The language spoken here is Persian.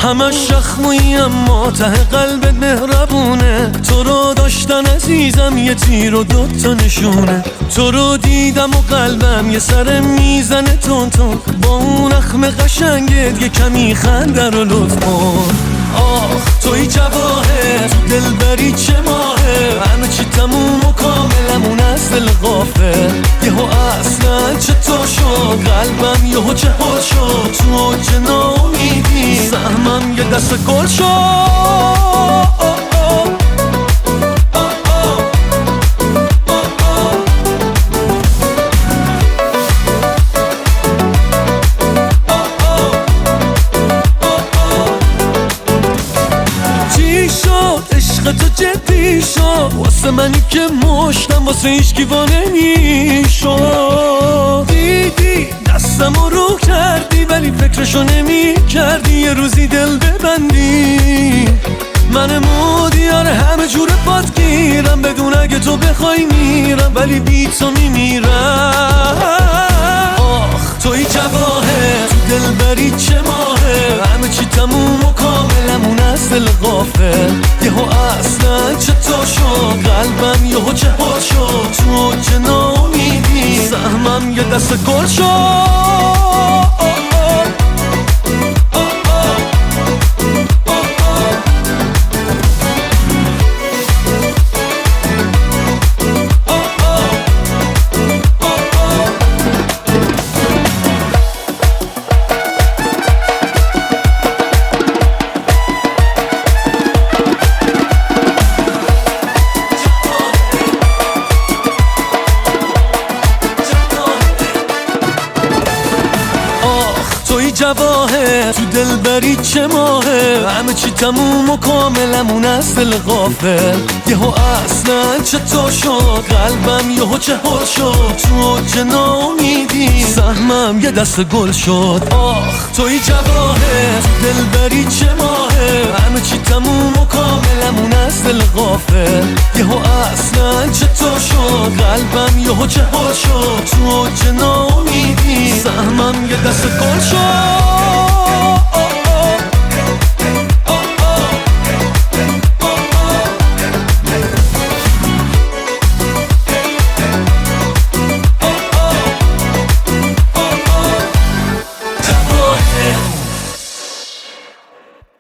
همش شخمویی اما ته قلبت مهربونه. تو رو داشتن عزیزم یه تیر و دوتا نشونه. تو رو دیدم و قلبم یه سر میزنه تون تون. با اون اخم قشنگت یه کمی خنده رو لطف کن. آخ توی جواهر تو دلبری چه ماهه. همه چی تموم و کاملمون از دل غافل. یهو اصلا چطور شد قلبم یهو چهار شد. تو اوج ناامیدی سهمم یه دست گل شد. عشق تو جدی شد واسه منی که مشتم واسه هیچکی وا نمیشد. دیدی دستمو رو کردی ولی فکرشو نمی کردی یه روزی دل ببندی. من مودیار همه جور پات گیرم بدون اگه تو بخوای میرم ولی بی تو میمیرم. آخ توی جواهر تو دلبری چه ماهه. همه چی تموم و کاملمون از دل غافل. یهو اصلا چطور شد قلبم یهو چهار شد. تو اوج ناامیدی سهمم یه دست گل شد. توی جواهر تو دلبری چه ماهه. همه چی تموم و کاملمون از دل غافل. یهو اصلا چطور شد قلبم یهو چهار شد. تو اوج ناامیدی سهمم یه دست گل شد. آخ توی جواهر تو دلبری چه ماهه. همه چی تموم و کاملمون از دل غافل. یهو اصلا چطور شد قلبم یهو چهار شد. تو اوج ناامیدی سهمم یه دست گل شد.